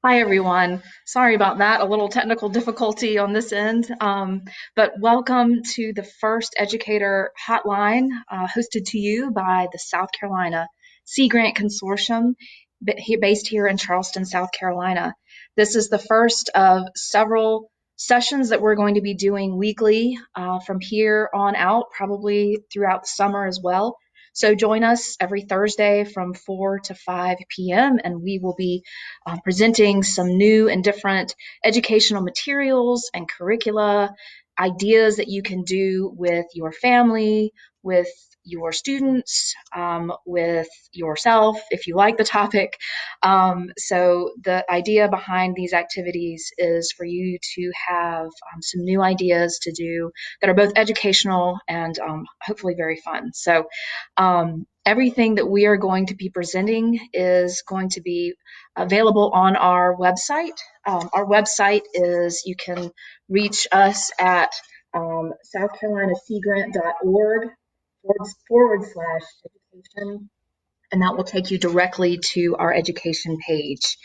Hi, everyone. Sorry about that, a little technical difficulty on this end. But welcome to the first Educator Hotline hosted to you by the South Carolina Sea Grant Consortium based here in Charleston, South Carolina. This is the first of several sessions that we're going to be doing weekly from here on out, probably throughout the summer as well. So join us every Thursday from 4 to 5 p.m. and we will be presenting some new and different educational materials and curricula, ideas that you can do with your family, with your students, with yourself, if you like the topic. So the idea behind these activities is for you to have some new ideas to do that are both educational and hopefully very fun. So everything that we are going to be presenting is going to be available on our website. Our website is, you can reach us at southcarolinaseagrant.org forward slash education, and that will take you directly to our education page.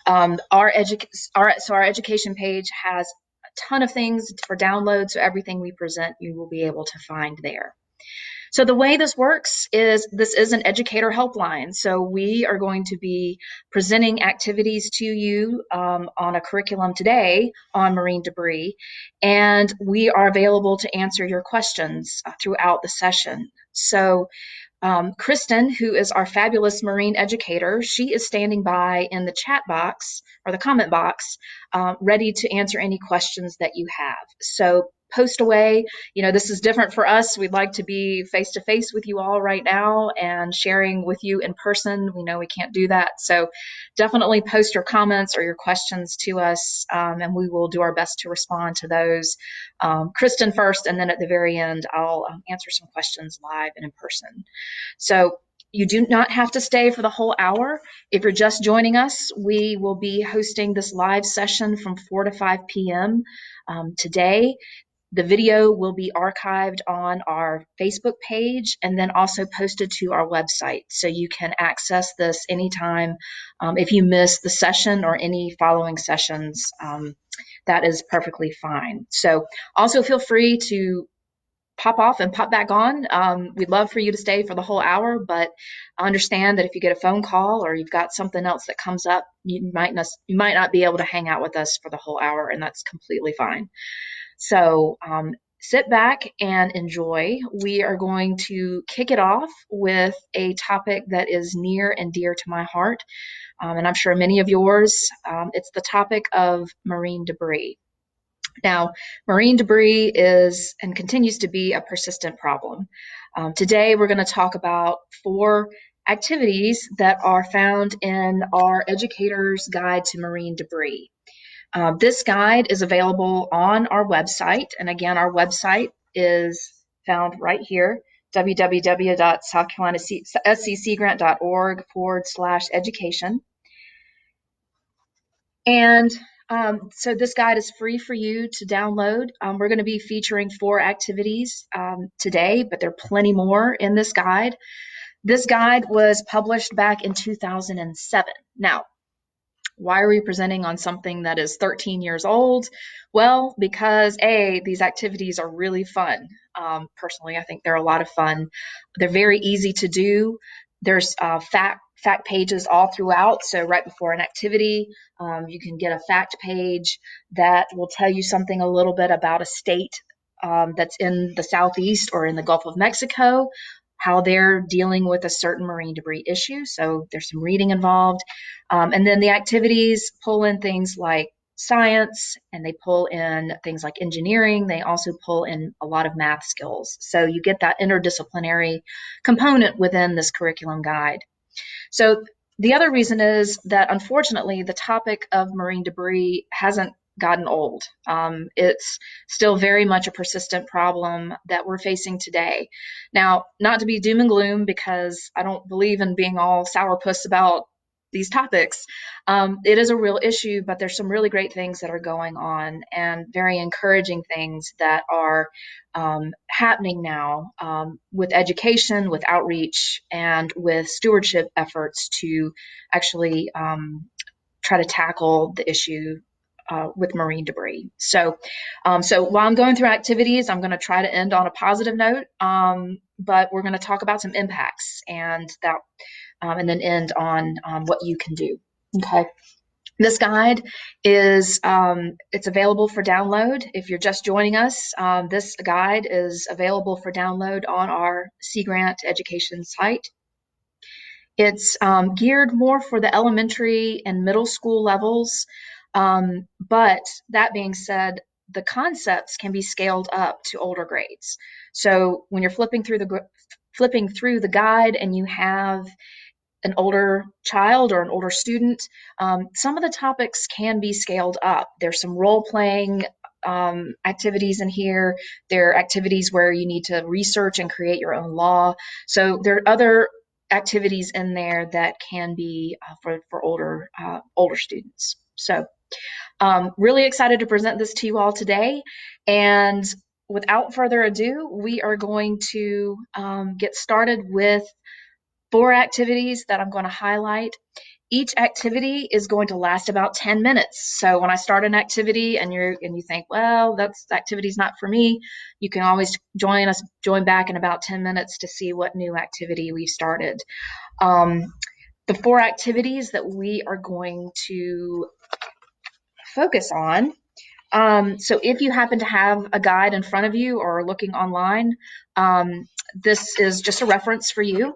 Our education page has a ton of things for download, so everything we present you will be able to find there. So the way this works is this is an educator helpline. So we are going to be presenting activities to you on a curriculum today on marine debris, and we are available to answer your questions throughout the session. So Kristen, who is our fabulous marine educator, she is standing by in the chat box or the comment box, ready to answer any questions that you have. So post away. This is different for us. We'd like to be face to face with you all right now and sharing with you in person. We know we can't do that. So definitely post your comments or your questions to us, and we will do our best to respond to those. Kristen first, and then at the very end, I'll answer some questions live and in person. So you do not have to stay for the whole hour. If you're just joining us, we will be hosting this live session from 4 to 5 p.m. Today. The video will be archived on our Facebook page and then also posted to our website. So you can access this anytime. If you miss the session or any following sessions, that is perfectly fine. So also feel free to pop off and pop back on. We'd love for you to stay for the whole hour, but understand that if you get a phone call or you've got something else that comes up, you might not be able to hang out with us for the whole hour, and that's completely fine. So sit back and enjoy. We are going to kick it off with a topic that is near and dear to my heart, and I'm sure many of yours. It's the topic of marine debris. Now, marine debris is and continues to be a persistent problem. Today, we're going to talk about 4 activities that are found in our Educator's Guide to Marine Debris. This guide is available on our website. And again, our website is found right here, www.southcarolinaseagrant.org/education. And so this guide is free for you to download. We're going to be featuring 4 activities today, but there are plenty more in this guide. This guide was published back in 2007. Now, why are we presenting on something that is 13 years old? Well, because these activities are really fun. Personally, I think they're a lot of fun. They're very easy to do. There's fact pages all throughout. So right before an activity, you can get a fact page that will tell you something a little bit about a state that's in the Southeast or in the Gulf of Mexico, how they're dealing with a certain marine debris issue. So there's some reading involved. And then the activities pull in things like science, and they pull in things like engineering. They also pull in a lot of math skills. So you get that interdisciplinary component within this curriculum guide. So the other reason is that, unfortunately, the topic of marine debris hasn't gotten old. It's still very much a persistent problem that we're facing today. Now, not to be doom and gloom, because I don't believe in being all sourpuss about these topics. It is a real issue, but there's some really great things that are going on and very encouraging things that are happening now with education, with outreach, and with stewardship efforts to actually try to tackle the issue with marine debris. So while I'm going through activities, I'm going to try to end on a positive note, but we're going to talk about some impacts and then end on what you can do. Okay. This guide is it's available for download. If you're just joining us, this guide is available for download on our Sea Grant Education site. It's geared more for the elementary and middle school levels, but that being said, the concepts can be scaled up to older grades. So when you're flipping through the guide and you have an older child or an older student, some of the topics can be scaled up. There's some role-playing activities in here. There are activities where you need to research and create your own law. So there are other activities in there that can be for older students. So really excited to present this to you all today. And without further ado, we are going to get started with 4 activities that I'm going to highlight. Each activity is going to last about 10 minutes. So when I start an activity and you think, well, that activity's not for me, you can always join back in about 10 minutes to see what new activity we've started. The 4 activities that we are going to focus on. So if you happen to have a guide in front of you or are looking online, this is just a reference for you.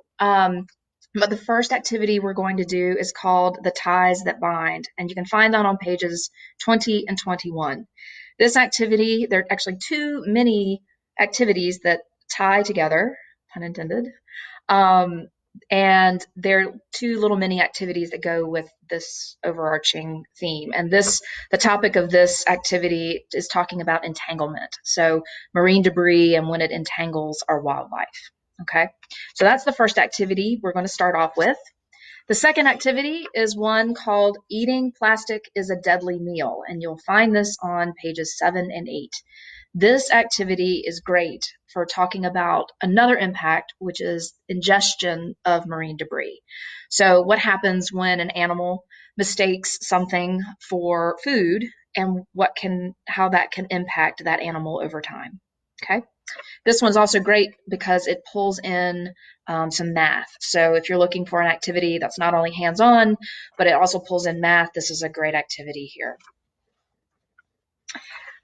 But the first activity we're going to do is called The Ties That Bind, and you can find that on pages 20 and 21. This activity, there are actually 2 mini activities that tie together, pun intended, and there are 2 little mini activities that go with this overarching theme. And the topic of this activity is talking about entanglement. So marine debris and when it entangles our wildlife. Okay, so that's the first activity we're going to start off with. The second activity is one called Eating Plastic is a Deadly Meal, and you'll find this on pages 7 and 8. This activity is great for talking about another impact, which is ingestion of marine debris. So what happens when an animal mistakes something for food and how that can impact that animal over time. Okay. This one's also great because it pulls in some math. So if you're looking for an activity that's not only hands-on, but it also pulls in math, this is a great activity here.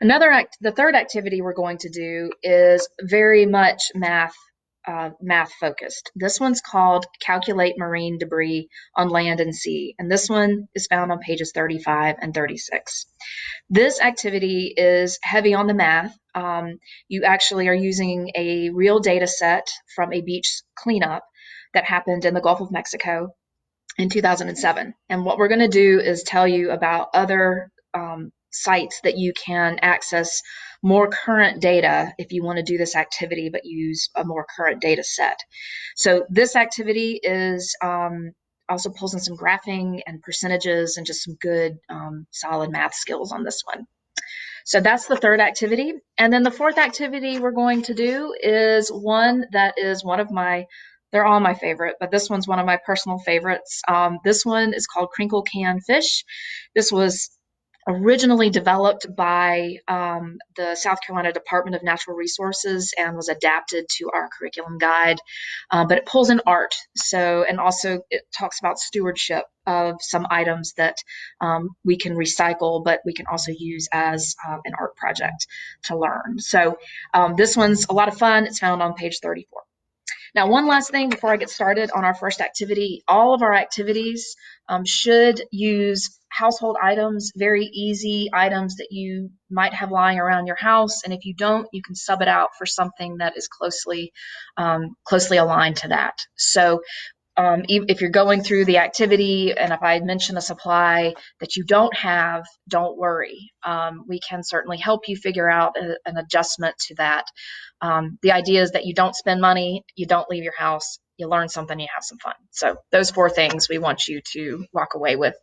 The third activity we're going to do is very much math focused. This one's called Calculate Marine Debris on Land and Sea, and this one is found on pages 35 and 36. This activity is heavy on the math. You actually are using a real data set from a beach cleanup that happened in the Gulf of Mexico in 2007. And what we're going to do is tell you about other sites that you can access more current data if you want to do this activity, but use a more current data set. So this activity is also pulls in some graphing and percentages and just some good solid math skills on this one. So that's the third activity. And then the fourth activity we're going to do is one that is they're all my favorite, but this one's one of my personal favorites. This one is called Crinkle Can Fish. This was originally developed by the South Carolina Department of Natural Resources and was adapted to our curriculum guide, but it pulls in art. And also it talks about stewardship of some items that we can recycle, but we can also use as an art project to learn. So this one's a lot of fun. It's found on page 34. Now, one last thing before I get started on our first activity. All of our activities should use household items, very easy items that you might have lying around your house. And if you don't, you can sub it out for something that is closely aligned to that. So if you're going through the activity and if I mention a supply that you don't have, don't worry. We can certainly help you figure out an adjustment to that. The idea is that you don't spend money, you don't leave your house, you learn something, you have some fun. So those 4 things we want you to walk away with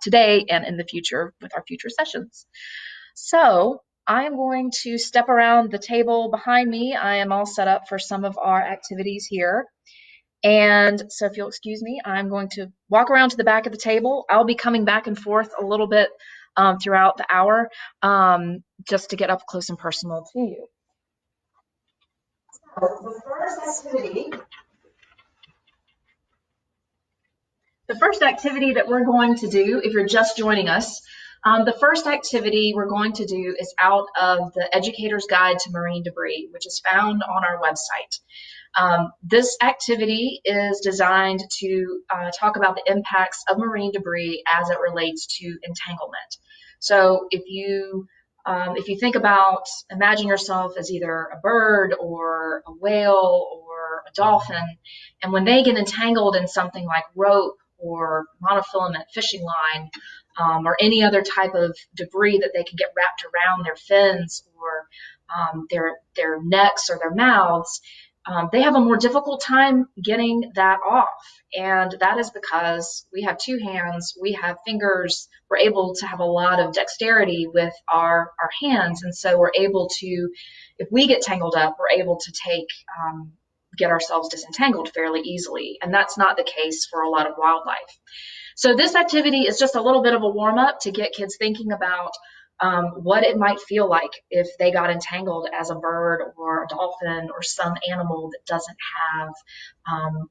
today and in the future with our future sessions. So I'm going to step around the table behind me. I am all set up for some of our activities here. And so if you'll excuse me, I'm going to walk around to the back of the table. I'll be coming back and forth a little bit throughout the hour just to get up close and personal to you. So the first activity that we're going to do, if you're just joining us, the first activity we're going to do is out of the Educator's Guide to Marine Debris, which is found on our website. This activity is designed to talk about the impacts of marine debris as it relates to entanglement. So if you think about, imagine yourself as either a bird or a whale or a dolphin, and when they get entangled in something like rope or monofilament fishing line or any other type of debris that they can get wrapped around their fins or their necks or their mouths, they have a more difficult time getting that off. And that is because we have two hands, we have fingers, we're able to have a lot of dexterity with our hands. And so we're able to, if we get tangled up, we're able to get ourselves disentangled fairly easily. And that's not the case for a lot of wildlife. So this activity is just a little bit of a warm up to get kids thinking about what it might feel like if they got entangled as a bird or a dolphin or some animal that doesn't have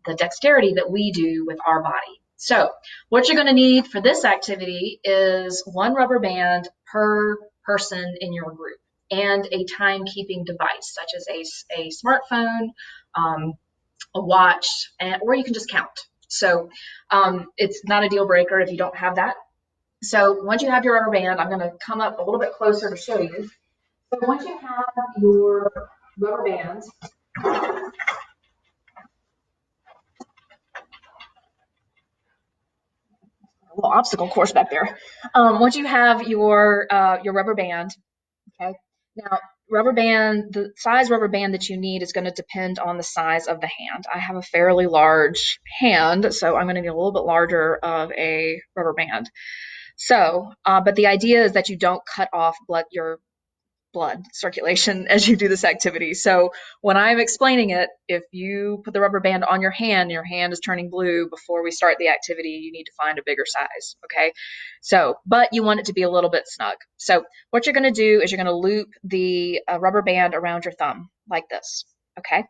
the dexterity that we do with our body. So what you're going to need for this activity is one rubber band per person in your group and a timekeeping device such as a smartphone, a watch, or you can just count. So it's not a deal breaker if you don't have that. So once you have your rubber band, I'm going to come up a little bit closer to show you. So once you have your rubber band, a little obstacle course back there. Once you have your rubber band, okay. Now rubber band, the size rubber band that you need is going to depend on the size of the hand. I have a fairly large hand, so I'm going to need a little bit larger of a rubber band. So, but the idea is that you don't cut off your blood circulation as you do this activity. So when I'm explaining it, if you put the rubber band on your hand is turning blue before we start the activity, you need to find a bigger size, okay? So, but you want it to be a little bit snug. So what you're gonna do is you're gonna loop the rubber band around your thumb like this, okay?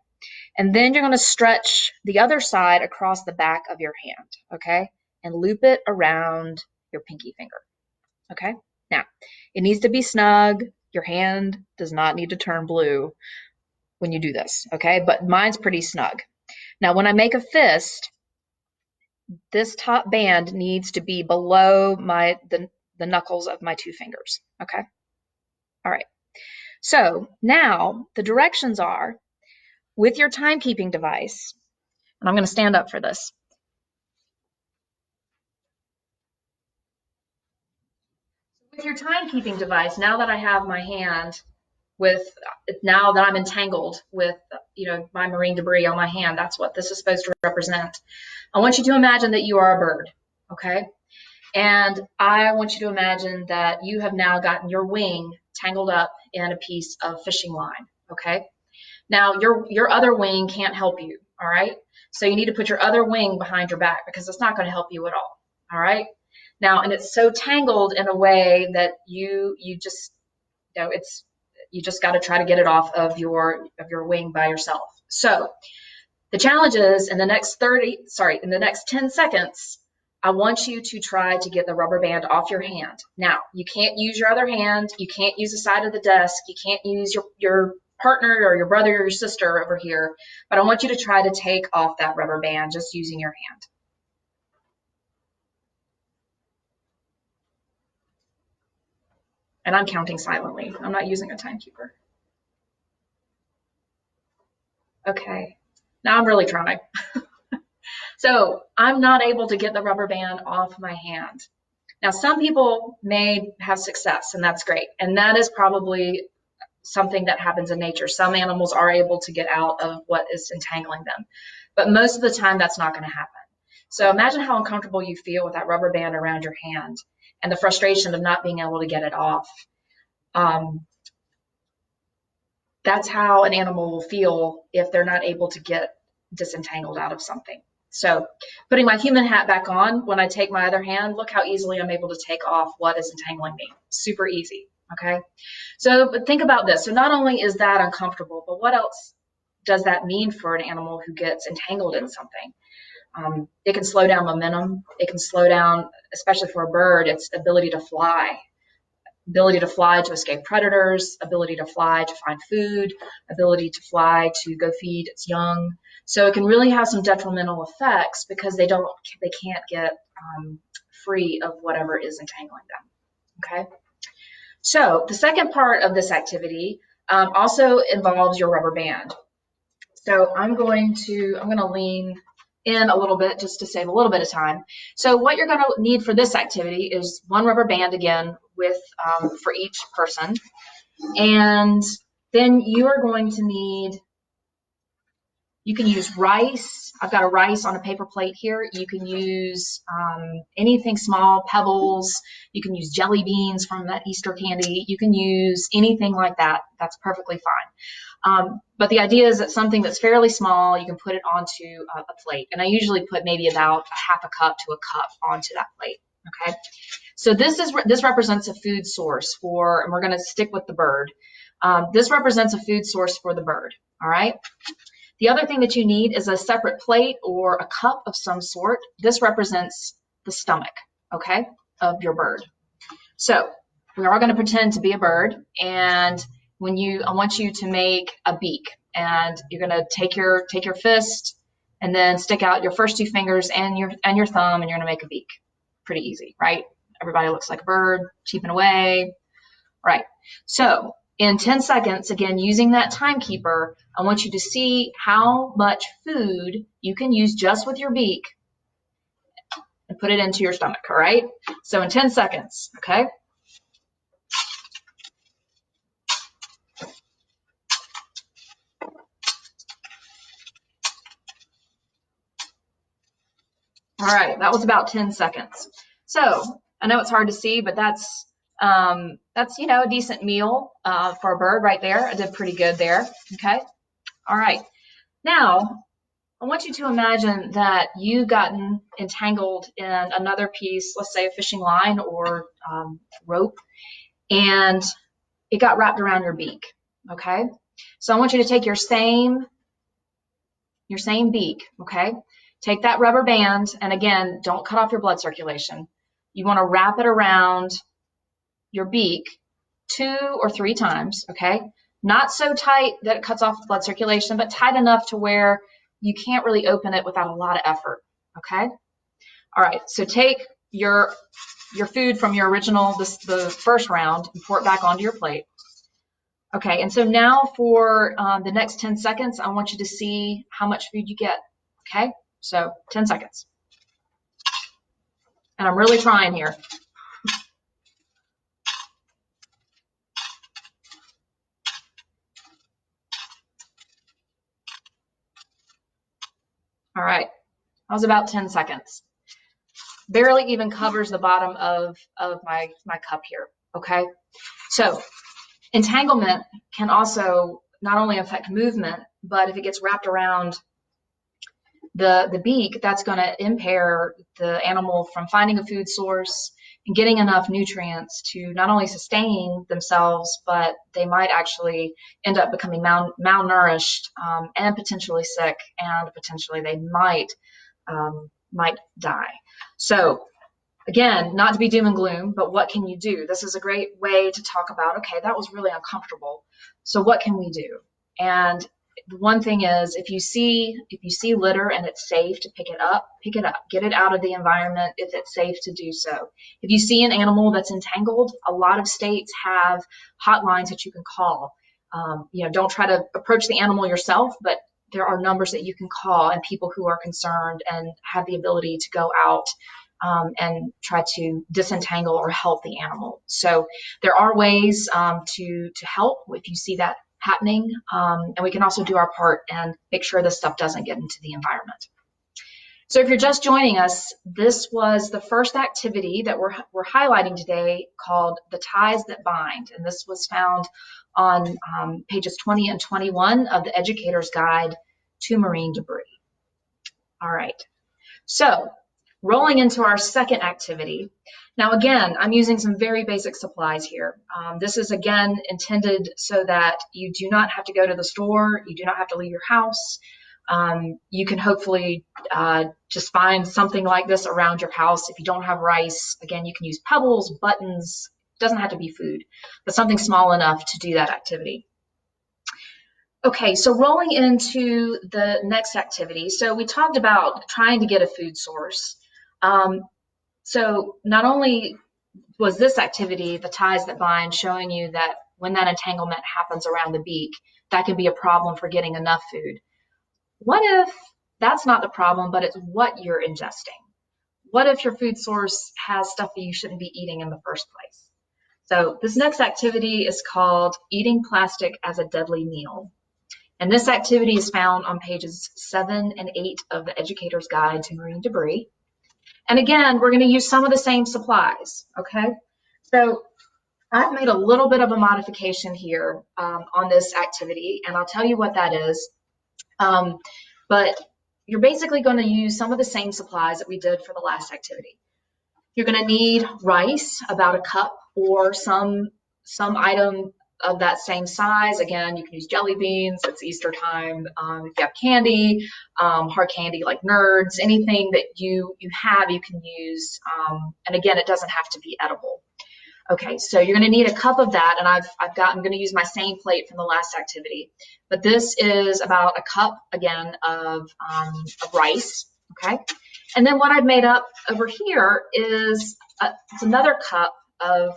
And then you're gonna stretch the other side across the back of your hand, okay? And loop it around your pinky finger, okay? Now, it needs to be snug. Your hand does not need to turn blue when you do this, okay? But mine's pretty snug. Now, when I make a fist, this top band needs to be below the knuckles of my two fingers, okay? All right. So now the directions are, with your timekeeping device, and I'm going to stand up for this. With your timekeeping device, now that I have my hand now that I'm entangled with, my marine debris on my hand, that's what this is supposed to represent. I want you to imagine that you are a bird, okay? And I want you to imagine that you have now gotten your wing tangled up in a piece of fishing line, okay? Now, your other wing can't help you, all right? So you need to put your other wing behind your back because it's not going to help you at all right? Now, and it's so tangled in a way that you just, you just got to try to get it off of your wing by yourself. So the challenge is in the next 10 seconds, I want you to try to get the rubber band off your hand. Now, you can't use your other hand. You can't use the side of the desk. You can't use your partner or your brother or your sister over here. But I want you to try to take off that rubber band just using your hand. And I'm counting silently. I'm not using a timekeeper. Okay, now I'm really trying. So I'm not able to get the rubber band off my hand. Now, some people may have success, and that's great. And that is probably something that happens in nature. Some animals are able to get out of what is entangling them. But most of the time, that's not going to happen. So imagine how uncomfortable you feel with that rubber band around your hand and the frustration of not being able to get it off. That's how an animal will feel if they're not able to get disentangled out of something. So putting my human hat back on, when I take my other hand, look how easily I'm able to take off what is entangling me. Super easy, okay? So but think about this. So not only is that uncomfortable, but what else does that mean for an animal who gets entangled in something? It can slow down momentum. It can slow down, especially for a bird, its ability to fly to escape predators, ability to fly to find food, ability to fly to go feed its young. So it can really have some detrimental effects because they can't get free of whatever is entangling them. Okay. So the second part of this activity also involves your rubber band. So I'm going to lean in a little bit just to save a little bit of time. So what you're going to need for this activity is one rubber band again with for each person, and then you are going to need. You can use rice. I've got a rice on a paper plate here. You can use anything small, pebbles. You can use jelly beans from that Easter candy. You can use anything like that. That's perfectly fine. But the idea is that something that's fairly small, you can put it onto a plate. And I usually put maybe about a half a cup to a cup onto that plate. Okay. So this represents a food source for, and we're going to stick with the bird. This represents a food source for the bird. All right. The other thing that you need is a separate plate or a cup of some sort. This represents the stomach, okay, of your bird. So we are going to pretend to be a bird, and I want you to make a beak, and you're going to take your fist and then stick out your first two fingers and your thumb, and you're going to make a beak. Pretty easy, right? Everybody looks like a bird, cheeping away. Right. So in 10 seconds, again, using that timekeeper, I want you to see how much food you can use just with your beak and put it into your stomach, all right? So in 10 seconds, okay? All right, that was about 10 seconds. So I know it's hard to see, but that's a decent meal for a bird right there. I did pretty good there, okay? All right. Now, I want you to imagine that you've gotten entangled in another piece, let's say a fishing line or rope, and it got wrapped around your beak, okay? So I want you to take your same beak, okay? Take that rubber band, and again, don't cut off your blood circulation. You want to wrap it around your beak 2 or 3 times, okay? Not so tight that it cuts off the blood circulation, but tight enough to where you can't really open it without a lot of effort, okay? All right, so take your food from your original, the first round, and pour it back onto your plate. Okay, and so now for the next 10 seconds, I want you to see how much food you get, okay? So 10 seconds. And I'm really trying here. All right, that was about 10 seconds. Barely even covers the bottom of my cup here, okay? So entanglement can also not only affect movement, but if it gets wrapped around the beak, that's going to impair the animal from finding a food source and getting enough nutrients to not only sustain themselves, but they might actually end up becoming malnourished and potentially sick, and potentially they might die. So again, not to be doom and gloom, but what can you do? This is a great way to talk about, okay, that was really uncomfortable. So what can we do? And the one thing is, if you see litter and it's safe to pick it up, get it out of the environment if it's safe to do so. If you see an animal that's entangled, a lot of states have hotlines that you can call. Don't try to approach the animal yourself, but there are numbers that you can call, and people who are concerned and have the ability to go out and try to disentangle or help the animal. So there are ways to help if you see that happening, and we can also do our part and make sure this stuff doesn't get into the environment. So if you're just joining us, this was the first activity that we're highlighting today, called The Ties That Bind, and this was found on pages 20 and 21 of the Educator's Guide to Marine Debris. All right. So rolling into our second activity. Now, again, I'm using some very basic supplies here. This is, again, intended so that you do not have to go to the store. You do not have to leave your house. You can hopefully just find something like this around your house. If you don't have rice, again, you can use pebbles, buttons. It doesn't have to be food, but something small enough to do that activity. Okay, so rolling into the next activity. So we talked about trying to get a food source. So not only was this activity, the ties that bind, showing you that when that entanglement happens around the beak, that can be a problem for getting enough food. What if that's not the problem, but it's what you're ingesting? What if your food source has stuff that you shouldn't be eating in the first place? So this next activity is called Eating Plastic as a Deadly Meal. And this activity is found on pages 7 and 8 of the Educator's Guide to Marine Debris. And again, we're going to use some of the same supplies, okay? So I've made a little bit of a modification here on this activity, and I'll tell you what that is. But you're basically going to use some of the same supplies that we did for the last activity. You're going to need rice, about a cup, or some item of that same size. Again, you can use jelly beans. It's Easter time. If you have candy, hard candy like Nerds, anything that you have, you can use. And again, it doesn't have to be edible. Okay, so you're going to need a cup of that, and I'm going to use my same plate from the last activity. But this is about a cup again of rice. Okay, and then what I've made up over here is it's another cup of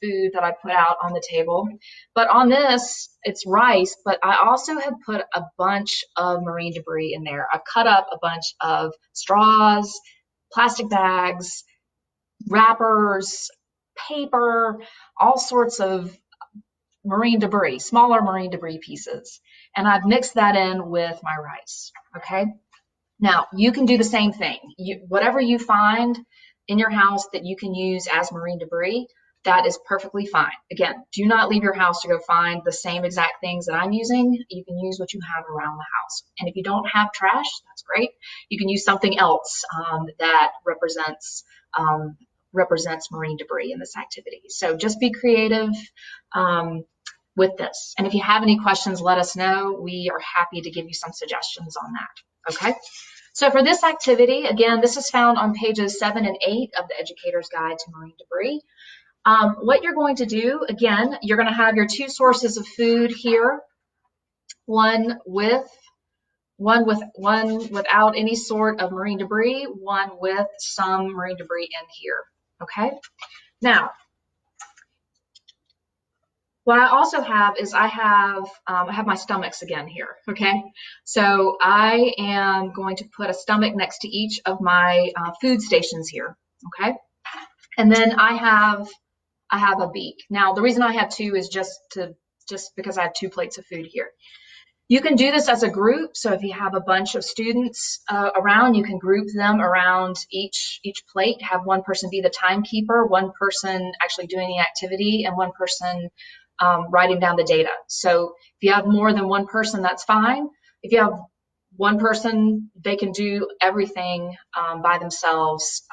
food that I put out on the table. But on this, it's rice, but I also have put a bunch of marine debris in there. I've cut up a bunch of straws, plastic bags, wrappers, paper, all sorts of marine debris, smaller marine debris pieces. And I've mixed that in with my rice, okay? Now, you can do the same thing. Whatever you find in your house that you can use as marine debris, that is perfectly fine. Again, do not leave your house to go find the same exact things that I'm using. You can use what you have around the house. And if you don't have trash, that's great. You can use something else that represents marine debris in this activity. So just be creative with this. And if you have any questions, let us know. We are happy to give you some suggestions on that. Okay. So for this activity, again, this is found on pages 7 and 8 of the Educator's Guide to Marine Debris. What you're going to do, again, you're going to have your two sources of food here, one without any sort of marine debris, one with some marine debris in here. Okay. Now, what I also have is I have my stomachs again here. Okay. So I am going to put a stomach next to each of my food stations here. Okay. And then I have a beak. Now, the reason I have two is just because I have 2 plates of food here. You can do this as a group. So if you have a bunch of students around, you can group them around each plate, have one person be the timekeeper, one person actually doing the activity, and one person writing down the data. So if you have more than one person, that's fine. If you have one person, they can do everything by themselves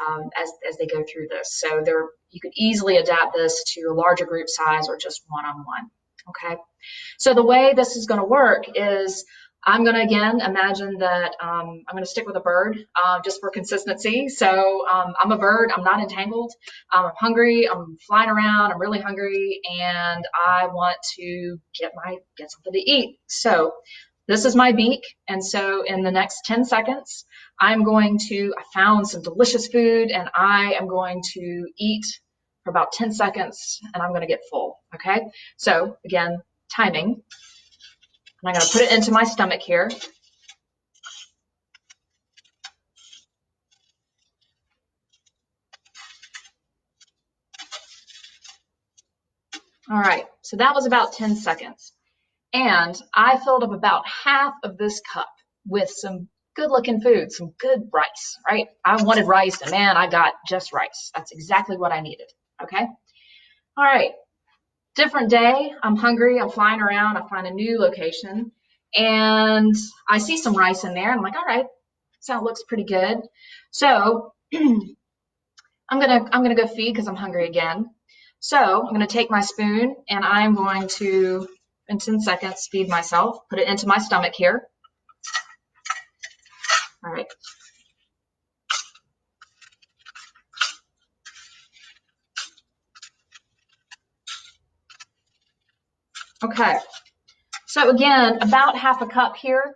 as they go through this. So you could easily adapt this to a larger group size or just one-on-one. Okay. So the way this is going to work is I'm going to, again, imagine that I'm going to stick with a bird just for consistency. So I'm a bird. I'm not entangled. I'm hungry. I'm flying around. I'm really hungry, and I want to get something to eat. So this is my beak. And so in the next 10 seconds, I found some delicious food, and I am going to eat for about 10 seconds, and I'm going to get full. Okay. So again, timing. And I'm going to put it into my stomach here. All right, so that was about 10 seconds. And I filled up about half of this cup with some good looking food, some good rice, right? I wanted rice, and man, I got just rice. That's exactly what I needed. Okay. All right. Different day. I'm hungry. I'm flying around. I find a new location, and I see some rice in there. And I'm like, all right, So it looks pretty good. So I'm gonna go feed because I'm hungry again. So I'm gonna take my spoon and I'm going to, in 10 seconds, feed myself, put it into my stomach here. All right. Okay. So again, about half a cup here.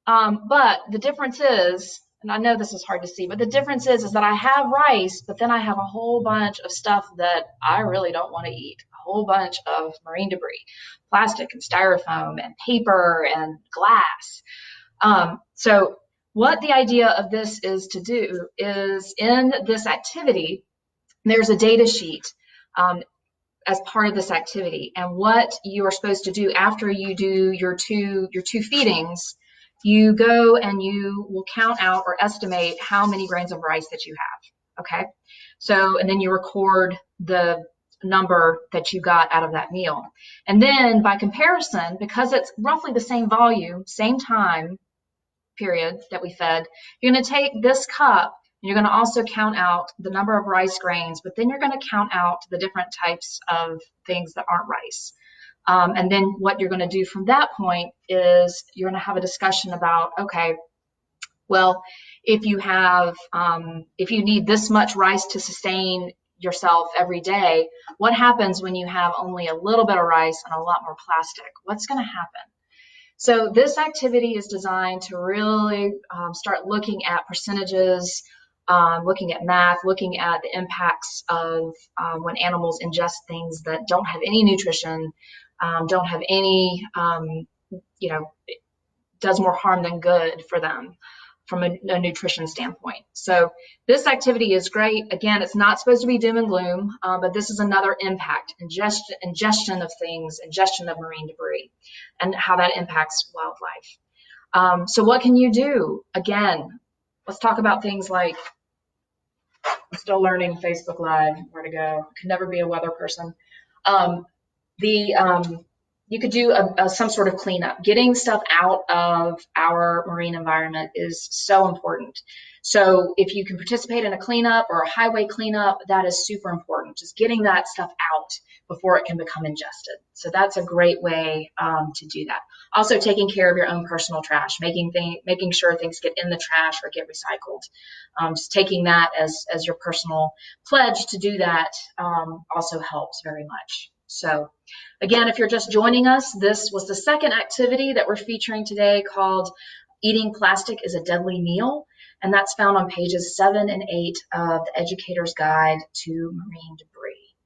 But the difference is, and I know this is hard to see, but the difference is that I have rice, but then I have a whole bunch of stuff that I really don't want to eat. A whole bunch of marine debris, plastic and styrofoam and paper and glass. So what the idea of this is to do is in this activity, there's a data sheet as part of this activity. And what you are supposed to do after you do your two feedings, you go and you will count out or estimate how many grains of rice that you have. Okay. So, and then you record the number that you got out of that meal. And then by comparison, because it's roughly the same volume, same time period that we fed, you're going to take this cup and you're going to also count out the number of rice grains, but then you're going to count out the different types of things that aren't rice. And then what you're going to do from that point is you're going to have a discussion about, okay, well, if you have, if you need this much rice to sustain yourself every day, what happens when you have only a little bit of rice and a lot more plastic? What's going to happen? So this activity is designed to really start looking at percentages, looking at math, looking at the impacts of when animals ingest things that don't have any nutrition, don't have any, does more harm than good for them from a nutrition standpoint. So this activity is great. Again, it's not supposed to be doom and gloom, but this is another impact, ingestion of things, ingestion of marine debris, and how that impacts wildlife. So what can you do? Again, let's talk about things like, I'm still learning Facebook Live, where to go. I can never be a weather person. You could do some sort of cleanup. Getting stuff out of our marine environment is so important. So if you can participate in a cleanup or a highway cleanup, that is super important. Just getting that stuff out before it can become ingested. So that's a great way to do that. Also, taking care of your own personal trash, making sure things get in the trash or get recycled. Just taking that as your personal pledge to do that also helps very much. So again, if you're just joining us, this was the second activity that we're featuring today called Eating Plastic is a Deadly Meal, and that's found on pages 7 and 8 of the Educator's Guide to Marine Debris.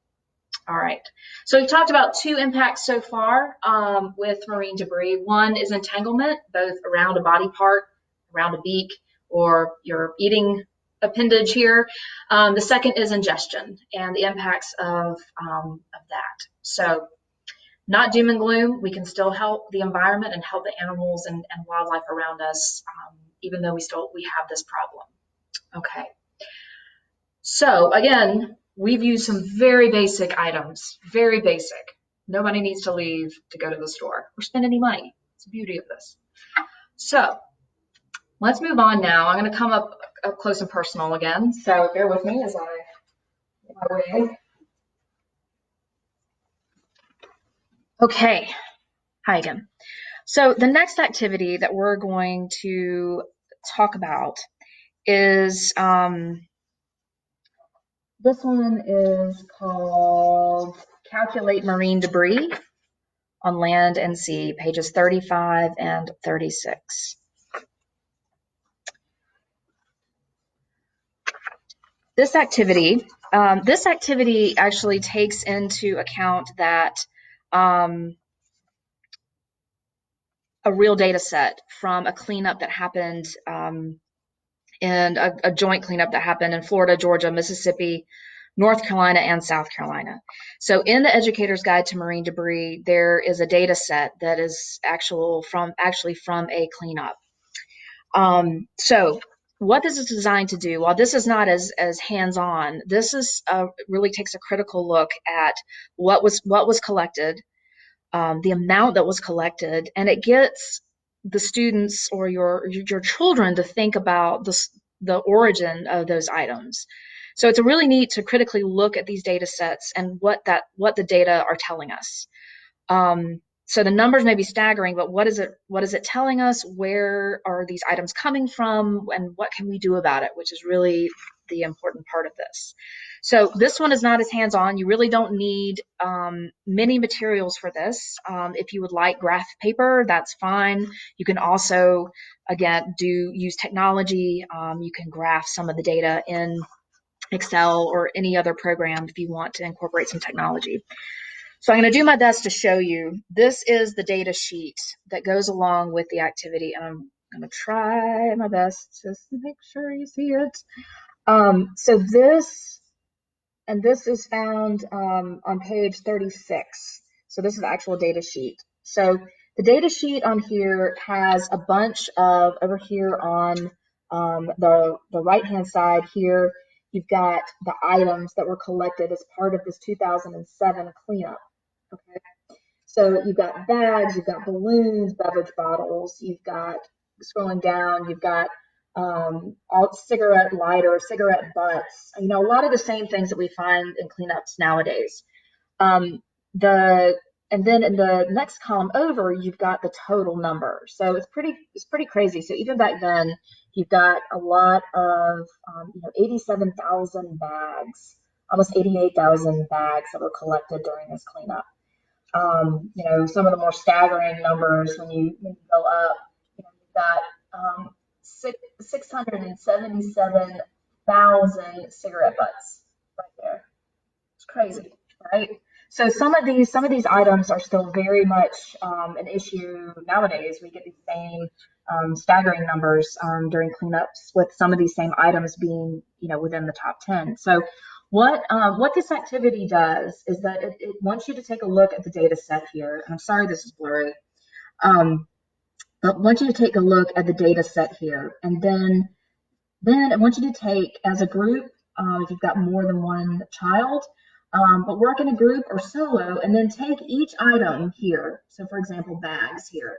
All right, so we've talked about two impacts so far with marine debris. One is entanglement, both around a body part, around a beak, or your eating appendage here. The second is ingestion and the impacts of that. So not doom and gloom. We can still help the environment and help the animals and wildlife around us, even though we have this problem. Okay. So again, we've used some very basic items, very basic. Nobody needs to leave to go to the store or spend any money. It's the beauty of this. So let's move on now. I'm going to come up close and personal again. So bear with me as I get my way. Okay. Hi again. So the next activity that we're going to talk about is this one is called Calculate Marine Debris on Land and Sea, pages 35 and 36. This activity actually takes into account that a real data set from a cleanup that happened in a joint cleanup that happened in Florida, Georgia, Mississippi, North Carolina, and South Carolina. So in the Educator's Guide to Marine Debris, there is a data set that is actually from a cleanup. So what this is designed to do, while this is not as hands-on, this is really takes a critical look at what was collected, the amount that was collected, and it gets the students or your children to think about the origin of those items. So it's really neat to critically look at these data sets and what the data are telling us. So the numbers may be staggering, but what is it telling us? Where are these items coming from, and what can we do about it? Which is really the important part of this. So this one is not as hands-on. You really don't need many materials for this. If you would like graph paper, that's fine. You can also, again, use technology. You can graph some of the data in Excel or any other program if you want to incorporate some technology. So I'm going to do my best to show you. This is the data sheet that goes along with the activity, and I'm going to try my best to make sure you see it. So this is found on page 36. So this is the actual data sheet. So the data sheet on here has a bunch of, over here on the right-hand side here, you've got the items that were collected as part of this 2007 cleanup. Okay, so you've got bags, you've got balloons, beverage bottles, you've got, scrolling down, you've got all cigarette lighters, cigarette butts, a lot of the same things that we find in cleanups nowadays. And then in the next column over, you've got the total number. So it's pretty crazy. So even back then, you've got a lot of 87,000 bags, almost 88,000 bags that were collected during this cleanup. Some of the more staggering numbers when you go up, you've got 677,000 cigarette butts right there. It's crazy, right? So some of these items are still very much an issue nowadays. We get these same staggering numbers during cleanups, with some of these same items being within the top 10. So what this activity does is that it wants you to take a look at the data set here. And I'm sorry this is blurry, but I want you to take a look at the data set here, and then I want you to take, as a group, if you've got more than one child, but work in a group or solo, and then take each item here. So for example, bags here.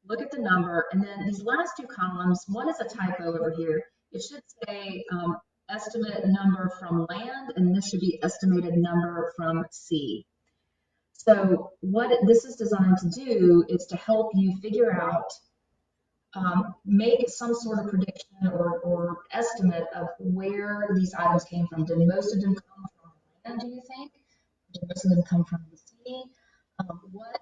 Look at the number, and then these last two columns, one is a typo over here. It should say estimate number from land, and this should be estimated number from sea. So what this is designed to do is to help you figure out, make some sort of prediction or estimate of where these items came from. Did most of them come from land, do you think? Did most of them come from the sea? What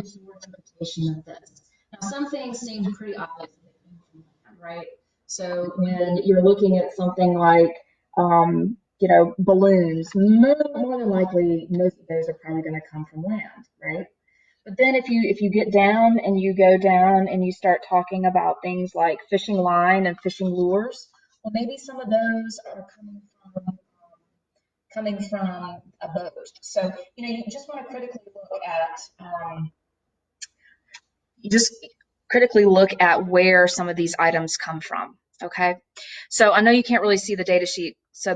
is your interpretation of this? Now, some things seem pretty obvious that they came from land, right? So when you're looking at something like, balloons, more than likely, most of those are probably going to come from land, right? But then if you get down and you go down and you start talking about things like fishing line and fishing lures, well, maybe some of those are coming from a boat. So you just want to critically look at where some of these items come from. Okay, so I know you can't really see the data sheet so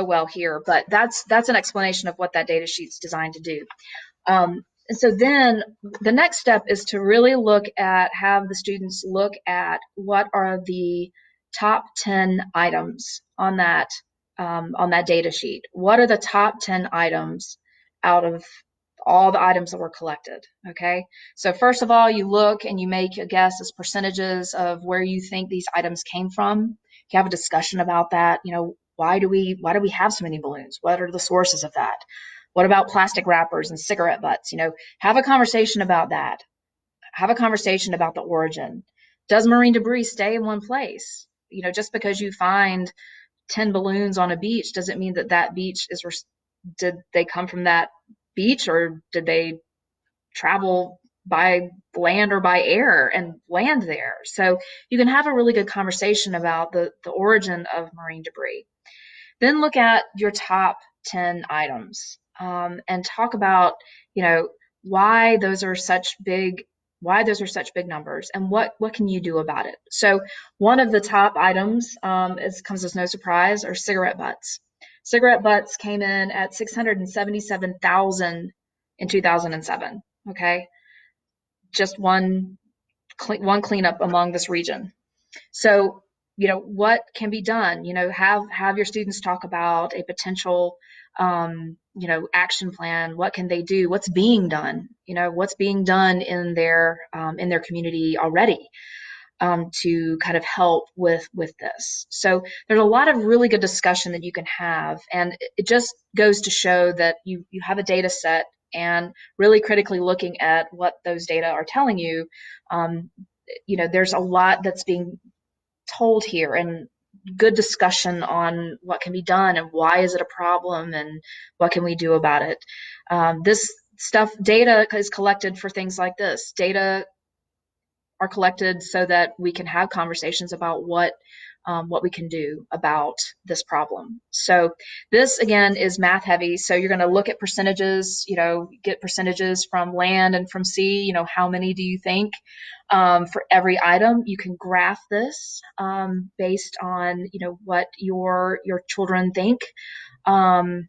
well here, but that's an explanation of what that data sheet's designed to do. And so then the next step is to really have the students look at what are the top 10 items on that data sheet. What are the top 10 items out of all the items that were collected? Okay, so first of all, you look and you make a guess as percentages of where you think these items came from. You have a discussion about that. Why do we have so many balloons? What are the sources of that? What about plastic wrappers and cigarette butts? Have a conversation about that. Have a conversation about the origin. Does marine debris stay in one place? Just because you find 10 balloons on a beach doesn't mean that beach did they come from that beach, or did they travel by land or by air and land there? So you can have a really good conversation about the origin of marine debris. Then look at your top 10 items and talk about, why those are such big numbers, and what can you do about it. So one of the top items, comes as no surprise, are cigarette butts. Cigarette butts came in at 677,000 in 2007. Okay, just one one cleanup among this region. So, what can be done? Have your students talk about a potential, action plan. What can they do? What's being done? What's being done in their community already, to kind of help with this. So there's a lot of really good discussion that you can have, and it just goes to show that you have a data set, and really critically looking at what those data are telling you. There's a lot that's being told here, and good discussion on what can be done and why is it a problem and what can we do about it. This data is collected for things like this. Data are collected so that we can have conversations about what we can do about this problem. So this, again, is math heavy. So you're going to look at percentages, get percentages from land and from sea. How many do you think for every item? You can graph this based on, what your children think. And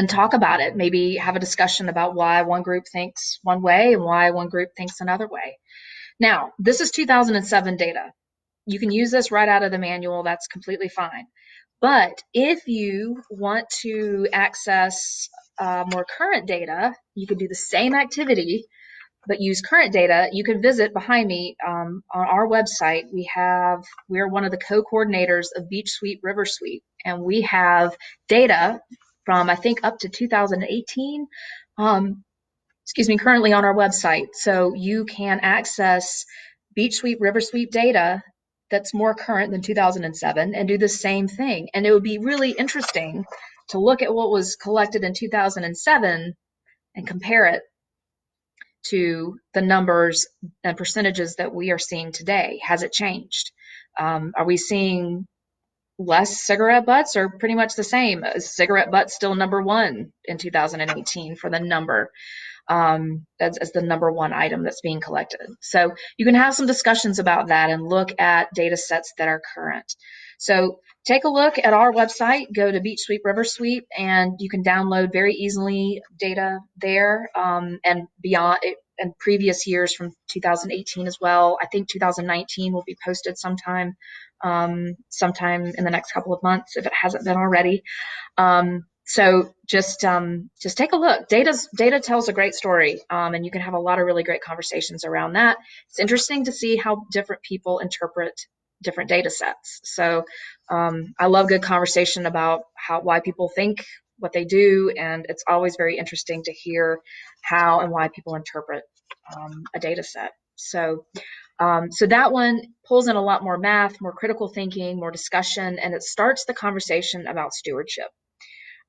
talk about it. Maybe have a discussion about why one group thinks one way and why one group thinks another way. Now, this is 2007 data. You can use this right out of the manual. That's completely fine. But if you want to access more current data, you can do the same activity, but use current data. You can visit behind me on our website. We're one of the co-coordinators of Beach Sweep, River Sweep, and we have data from, I think, up to 2018. Currently on our website. So you can access Beach Sweep, River Sweep data that's more current than 2007 and do the same thing. And it would be really interesting to look at what was collected in 2007 and compare it to the numbers and percentages that we are seeing today. Has it changed? Are we seeing less cigarette butts, or pretty much the same? Is cigarette butts still number one in 2018 for the number? As the number one item that's being collected. So you can have some discussions about that and look at data sets that are current. So take a look at our website, go to Beach Sweep, River Sweep, and you can download very easily data there, and beyond it, and previous years from 2018 as well. I think 2019 will be posted sometime in the next couple of months if it hasn't been already. So just take a look. Data tells a great story, and you can have a lot of really great conversations around that. It's interesting to see how different people interpret different data sets. So I love good conversation about why people think what they do, and it's always very interesting to hear how and why people interpret a data set. So that one pulls in a lot more math, more critical thinking, more discussion, and it starts the conversation about stewardship.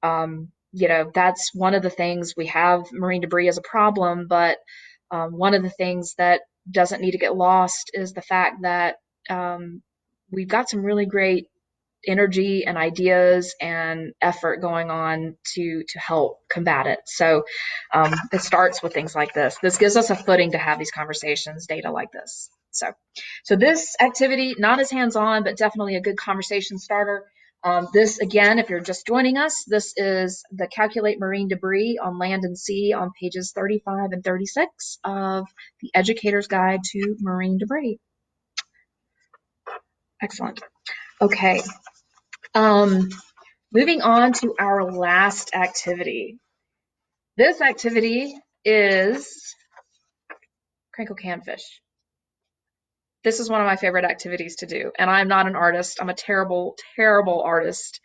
That's one of the things. We have marine debris as a problem, but one of the things that doesn't need to get lost is the fact that we've got some really great energy and ideas and effort going on to help combat it. So it starts with things like this. This gives us a footing to have these conversations, data like this. So this activity, not as hands-on, but definitely a good conversation starter. This, again, if you're just joining us, this is the Calculate Marine Debris on Land and Sea on pages 35 and 36 of the Educator's Guide to Marine Debris. Excellent. Okay. Moving on to our last activity. This activity is crinkle canfish. This is one of my favorite activities to do, and I'm not an artist. I'm a terrible, terrible artist.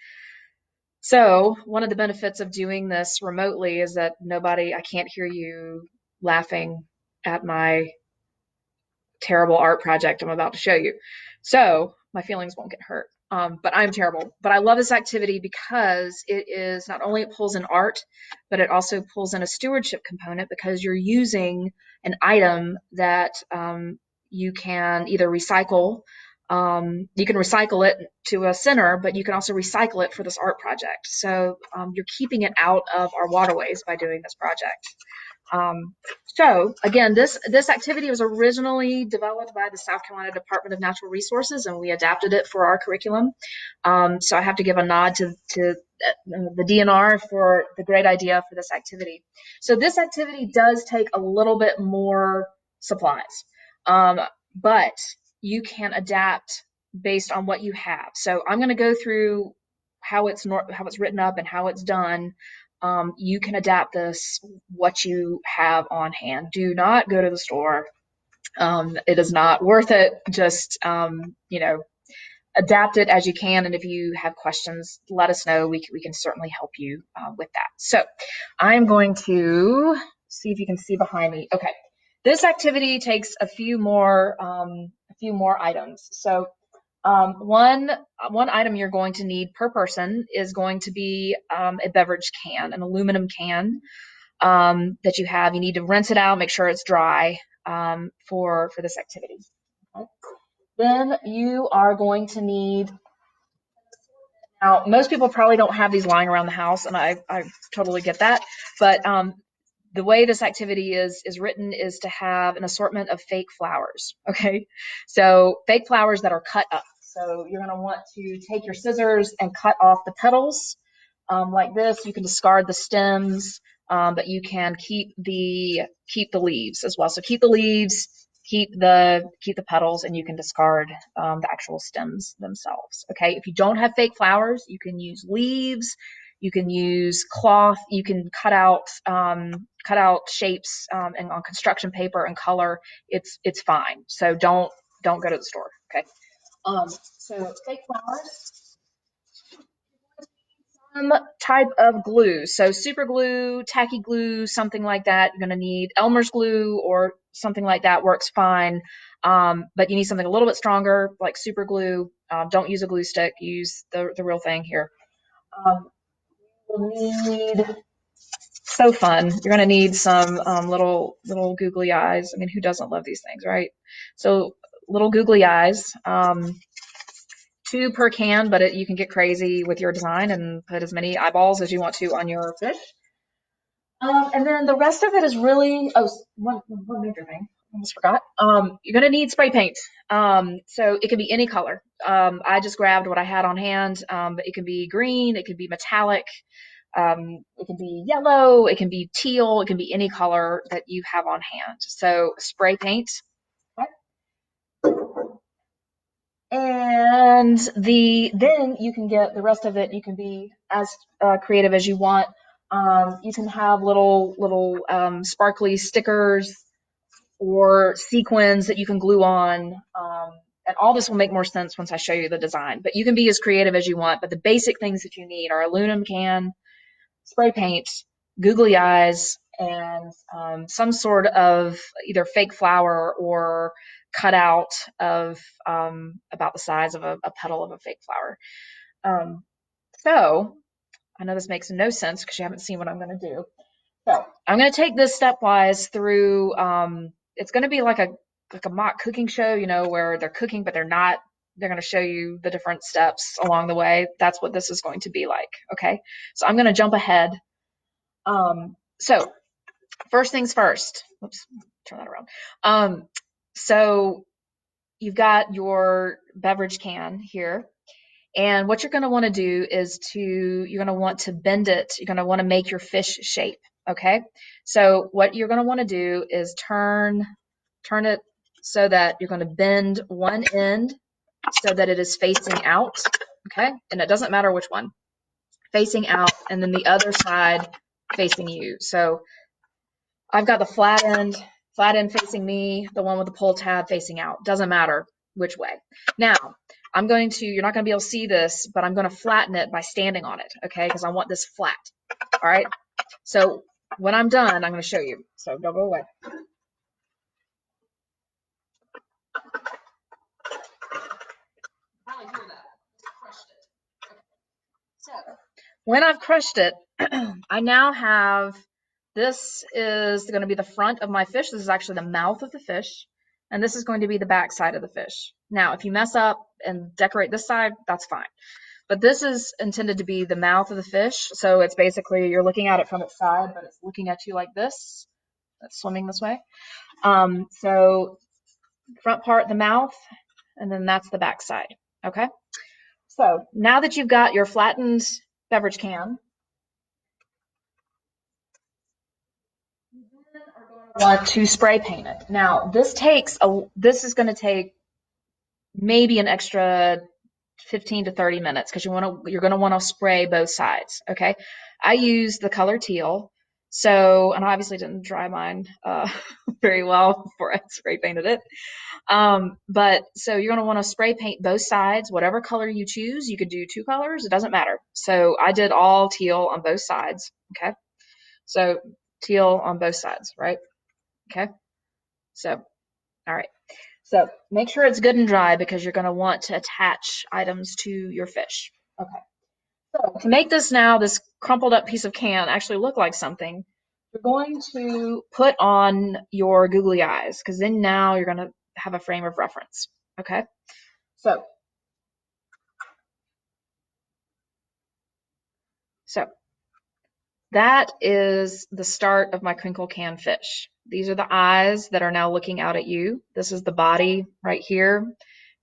So one of the benefits of doing this remotely is that I can't hear you laughing at my terrible art project I'm about to show you. So my feelings won't get hurt. But I'm terrible. But I love this activity because it pulls in art, but it also pulls in a stewardship component, because you're using an item that you can either recycle. You can recycle it to a center, but you can also recycle it for this art project. So you're keeping it out of our waterways by doing this project. So again, this activity was originally developed by the South Carolina Department of Natural Resources, and we adapted it for our curriculum. So I have to give a nod to the DNR for the great idea for this activity. So this activity does take a little bit more supplies. but you can adapt based on what you have. So I'm going to go through how it's written up and how it's done. You can adapt this what you have on hand. Do not go to the store. It is not worth it. Just adapt it as you can. And if you have questions, let us know. We can certainly help you with that. So I'm going to see if you can see behind me. Okay. This activity takes a few more items. So one item you're going to need per person is going to be a beverage can, an aluminum can that you have. You need to rinse it out, make sure it's dry for this activity. Okay. Then you are going to need, now most people probably don't have these lying around the house, and I totally get that, but the way this activity is written is to have an assortment of fake flowers. Okay, so fake flowers that are cut up. So you're going to want to take your scissors and cut off the petals like this. You can discard the stems, but you can keep the leaves as well. So keep the leaves, keep the petals, and you can discard the actual stems themselves. Okay, if you don't have fake flowers, you can use leaves. You can use cloth. You can cut out shapes and on construction paper and color. It's fine. So don't go to the store. Okay. So fake flowers. Some type of glue. So super glue, tacky glue, something like that. You're going to need Elmer's glue or something like that works fine. But you need something a little bit stronger, like super glue. Don't use a glue stick. Use the real thing here. You'll need, so fun. You're going to need some little googly eyes. I mean, who doesn't love these things, right? So little googly eyes. 2 per can, but you can get crazy with your design and put as many eyeballs as you want to on your fish. And then the rest of it is really, one major thing, I almost forgot. You're going to need spray paint. So it can be any color. I just grabbed what I had on hand, but it can be green, it can be metallic, it can be yellow, it can be teal, it can be any color that you have on hand. So spray paint. Okay. And then you can get the rest of it. You can be as creative as you want. You can have little sparkly stickers or sequins that you can glue on. And all this will make more sense once I show you the design. But you can be as creative as you want. But the basic things that you need are aluminum can, spray paint, googly eyes, and some sort of either fake flower or cutout of about the size of a petal of a fake flower. So I know this makes no sense because you haven't seen what I'm going to do. So I'm going to take this stepwise through. It's going to be like a mock cooking show, where they're cooking, but they're not. They're going to show you the different steps along the way. That's what this is going to be like. Okay. So I'm going to jump ahead. So first things first. Oops, turn that around. So you've got your beverage can here. And what you're going to want to do is you're going to want to bend it. You're going to want to make your fish shape. Okay. So what you're going to want to do is turn it so that you're going to bend one end so that it is facing out. Okay. And it doesn't matter which one, facing out, and then the other side facing you. So I've got the flat end facing me, the one with the pull tab facing out. Doesn't matter which way. Now, you're not going to be able to see this, but I'm going to flatten it by standing on it, okay? Because I want this flat, all right? So when I'm done, I'm going to show you. So don't go away. Probably hear that. Crushed it. Okay. So when I've crushed it, I now have, this is going to be the front of my fish. This is actually the mouth of the fish. And this is going to be the back side of the fish. Now, if you mess up and decorate this side, that's fine. But this is intended to be the mouth of the fish. So it's basically, you're looking at it from its side, but it's looking at you like this. It's swimming this way. So front part, the mouth, and then that's the back side. Okay. So now that you've got your flattened beverage can, Want to spray paint it. Now, this is going to take maybe an extra 15 to 30 minutes because you're going to want to spray both sides. Okay. I use the color teal. So, and I obviously didn't dry mine very well before I spray painted it. But so you're going to want to spray paint both sides, whatever color you choose. You could do two colors. It doesn't matter. So I did all teal on both sides. Okay. So teal on both sides, right? Okay. So, all right. So make sure it's good and dry because you're going to want to attach items to your fish. Okay. So to make this crumpled up piece of can actually look like something, you're going to put on your googly eyes because then now you're going to have a frame of reference. Okay. So that is the start of my crinkle can fish. These are the eyes that are now looking out at you. This is the body right here.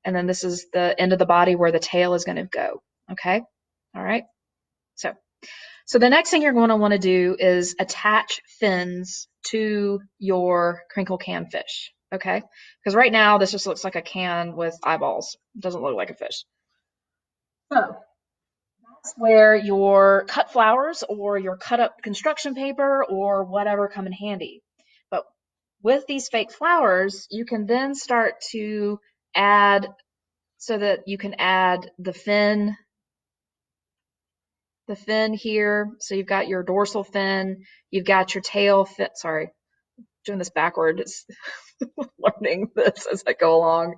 And then this is the end of the body where the tail is going to go. Okay. All right. So the next thing you're going to want to do is attach fins to your crinkle can fish. Okay. Because right now this just looks like a can with eyeballs. It doesn't look like a fish. So that's where your cut flowers or your cut up construction paper or whatever come in handy. But with these fake flowers, you can then start to add so that you can add the fin here. So you've got your dorsal fin, you've got your tail fin. Sorry, doing this backwards. Learning this as I go along.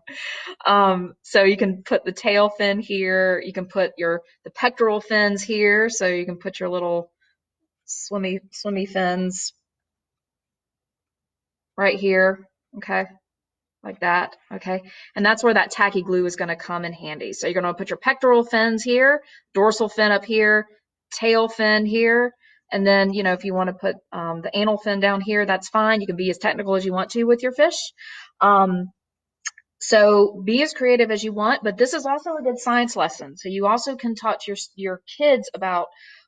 So you can put the tail fin here. You can put the pectoral fins here. So you can put your little swimmy fins right here. Okay. Like that. Okay. And that's where that tacky glue is going to come in handy. So you're going to put your pectoral fins here, dorsal fin up here, tail fin here. And then, if you want to put the anal fin down here, that's fine. You can be as technical as you want to with your fish. So be as creative as you want, but this is also a good science lesson. So you also can talk to your kids about,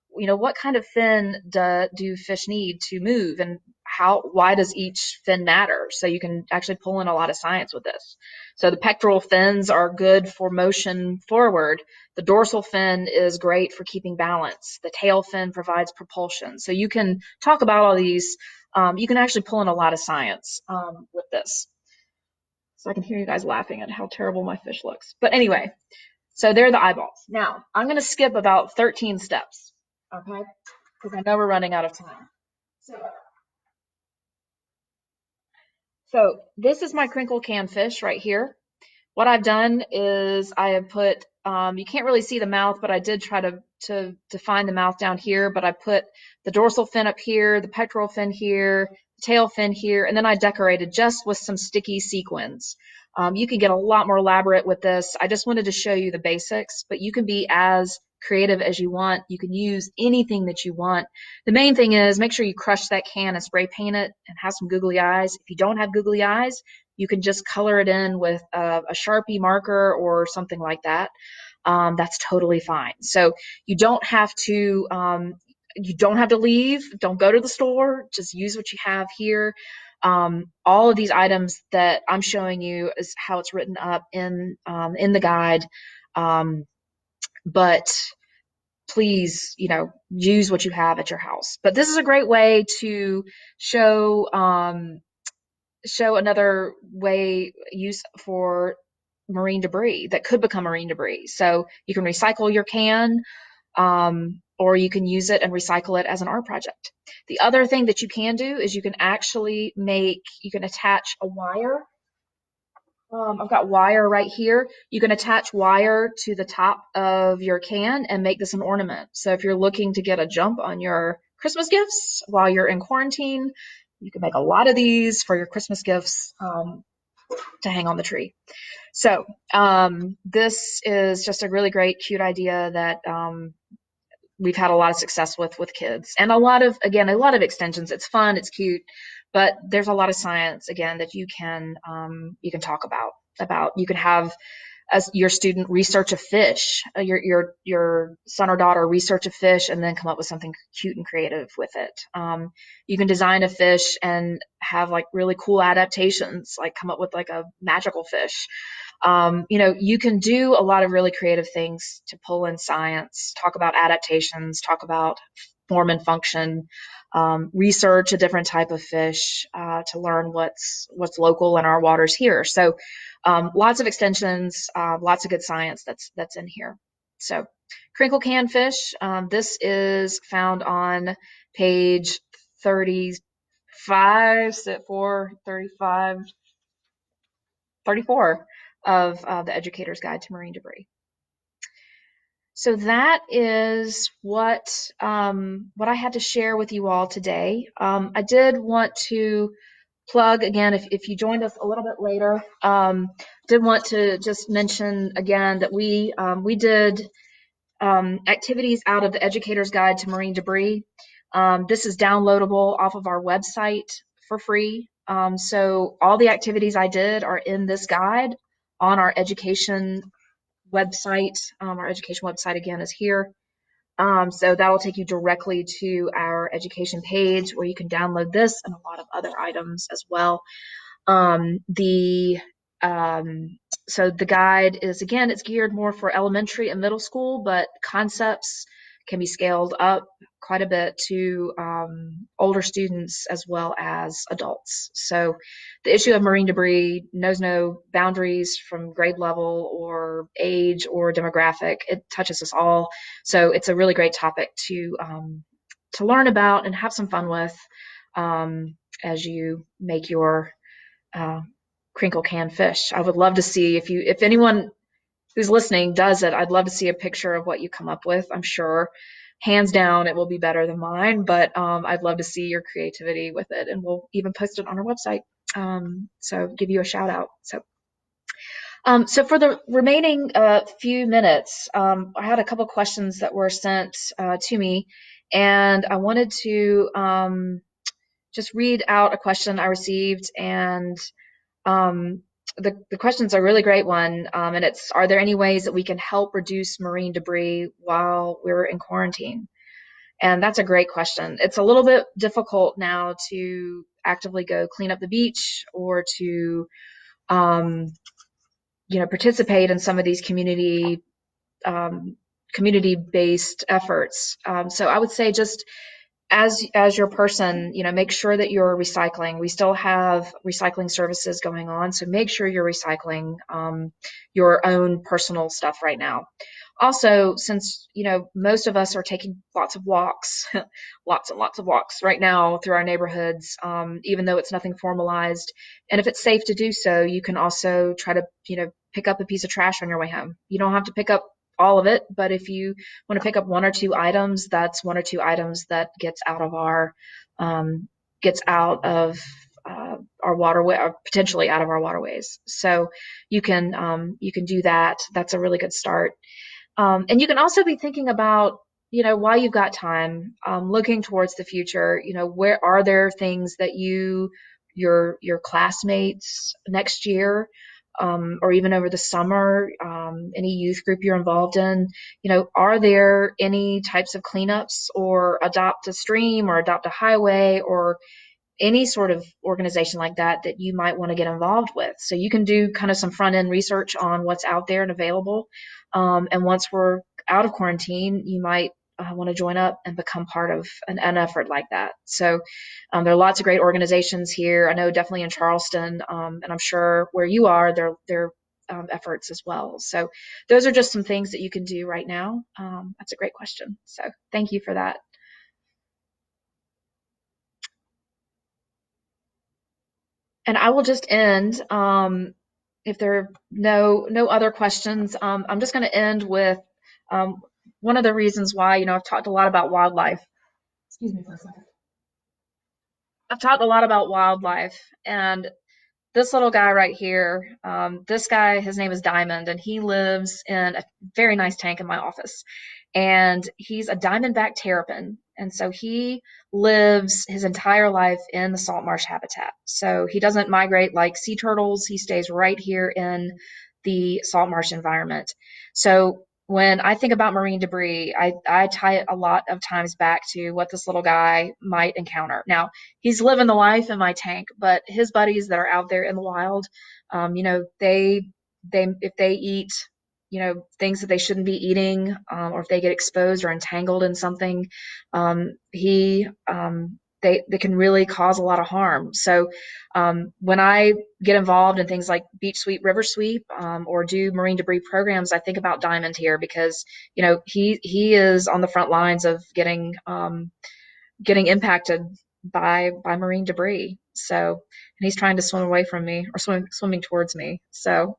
what kind of fin do fish need to move and why does each fin matter? So you can actually pull in a lot of science with this. So the pectoral fins are good for motion forward. The dorsal fin is great for keeping balance. The tail fin provides propulsion. So you can talk about all these. You can actually pull in a lot of science with this. So I can hear you guys laughing at how terrible my fish looks. But anyway, so they're the eyeballs. Now, I'm going to skip about 13 steps, okay? Because I know we're running out of time. So this is my crinkle can fish right here. What I've done is I have put, you can't really see the mouth, but I did try to define the mouth down here, but I put the dorsal fin up here, the pectoral fin here, the tail fin here, and then I decorated just with some sticky sequins. You can get a lot more elaborate with this. I just wanted to show you the basics, but you can be as creative as you want. You can use anything that you want. The main thing is make sure you crush that can and spray paint it and have some googly eyes. If you don't have googly eyes, you can just color it in with a Sharpie marker or something like that. That's totally fine. So you don't have to leave. Don't go to the store. Just use what you have here. All of these items that I'm showing you is how it's written up in the guide. But please, use what you have at your house. But this is a great way to show another use for marine debris that could become marine debris. So you can recycle your can, or you can use it and recycle it as an art project. The other thing that you can do is you can attach a wire. I've got wire right here. You can attach wire to the top of your can and make this an ornament. So if you're looking to get a jump on your Christmas gifts while you're in quarantine, you can make a lot of these for your Christmas gifts to hang on the tree. So this is just a really great, cute idea that we've had a lot of success with kids, and a lot of extensions. It's fun, it's cute, but there's a lot of science again that you can talk about. You can have as your student research a fish, your son or daughter research a fish and then come up with something cute and creative with it. You can design a fish and have like really cool adaptations, like come up with like a magical fish. You can do a lot of really creative things to pull in science, talk about adaptations, talk about form and function, research a different type of fish to learn what's local in our waters here. So lots of extensions, lots of good science that's in here. So crinkle can fish, this is found on page 35, sit for 35, 34 of the Educator's Guide to Marine Debris. So that is what I had to share with you all today. I did want to plug again, if you joined us a little bit later, did want to just mention again that we did activities out of the Educator's Guide to Marine Debris. This is downloadable off of our website for free. So all the activities I did are in this guide on our education website. Our education website again is here. So that will take you directly to our education page where you can download this and a lot of other items as well. The so the guide is, again, it's geared more for elementary and middle school, but concepts can be scaled up quite a bit to older students as well as adults. So the issue of marine debris knows no boundaries from grade level or age or demographic. It touches us all. So it's a really great topic to learn about and have some fun with as you make your crinkle can fish. I would love to see if anyone who's listening does it, I'd love to see a picture of what you come up with. I'm sure hands down it will be better than mine, but I'd love to see your creativity with it, and we'll even post it on our website. So give you a shout out. So for the remaining few minutes, I had a couple questions that were sent to me, and I wanted to just read out a question I received. And the question's a really great one, and it's, are there any ways that we can help reduce marine debris while we're in quarantine? And that's a great question. It's a little bit difficult now to actively go clean up the beach or to participate in some of these community-based efforts. So I would say, just as your person, make sure that you're recycling. We still have recycling services going on, so make sure you're recycling your own personal stuff right now. Also, since most of us are taking lots of walks, lots and lots of walks right now through our neighborhoods, even though it's nothing formalized, and if it's safe to do so, you can also try to pick up a piece of trash on your way home. You don't have to pick up all of it, but if you want to pick up one or two items, that's one or two items that gets out of our waterway, or potentially out of our waterways. So you can do that. That's a really good start. And you can also be thinking about, while you've got time, looking towards the future. Where are there things that your classmates next year, or even over the summer, any youth group you're involved in, are there any types of cleanups, or adopt a stream, or adopt a highway, or any sort of organization like that you might want to get involved with? So you can do kind of some front end research on what's out there and available. And once we're out of quarantine, you might want to join up and become part of an effort like that. So there are lots of great organizations here. I know definitely in Charleston, and I'm sure where you are, there are efforts as well. So those are just some things that you can do right now. That's a great question. So thank you for that. And I will just end, if there are no other questions, I'm just going to end with one of the reasons why, I've talked a lot about wildlife. Excuse me for a second. I've talked a lot about wildlife, and this little guy right here, this guy, his name is Diamond, and he lives in a very nice tank in my office. And he's a diamondback terrapin. And so he lives his entire life in the salt marsh habitat. So he doesn't migrate like sea turtles. He stays right here in the salt marsh environment. So when I think about marine debris, I tie it a lot of times back to what this little guy might encounter. Now, he's living the life in my tank, but his buddies that are out there in the wild, they if they eat, things that they shouldn't be eating, or if they get exposed or entangled in something, he they can really cause a lot of harm. So when I get involved in things like beach sweep, river sweep, or do marine debris programs, I think about Diamond here because he is on the front lines of getting impacted by marine debris. So, and he's trying to swim away from me or swimming towards me. So,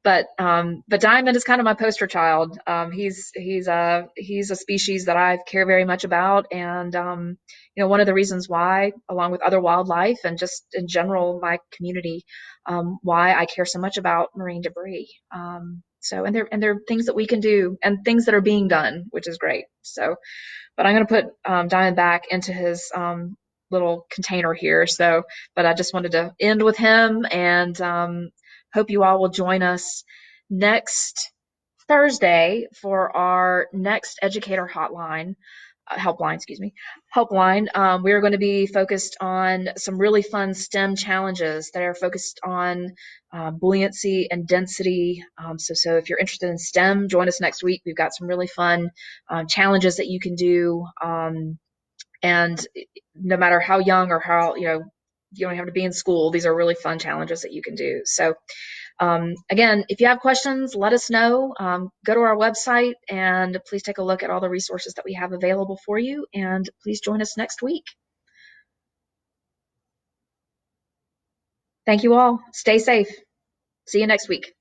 but Diamond is kind of my poster child. He's a species that I care very much about, and one of the reasons why, along with other wildlife and just in general my community, why I care so much about marine debris. So, and there are things that we can do and things that are being done, which is great. So, but I'm going to put Diamond back into his little container here. So, but I just wanted to end with him, and hope you all will join us next Thursday for our next educator helpline, excuse me, helpline. We are going to be focused on some really fun STEM challenges that are focused on buoyancy and density. So if you're interested in STEM, join us next week. We've got some really fun challenges that you can do. And no matter how young or how, you don't have to be in school. These are really fun challenges that you can do. So again, if you have questions, let us know. Go to our website and please take a look at all the resources that we have available for you. And please join us next week. Thank you all. Stay safe. See you next week.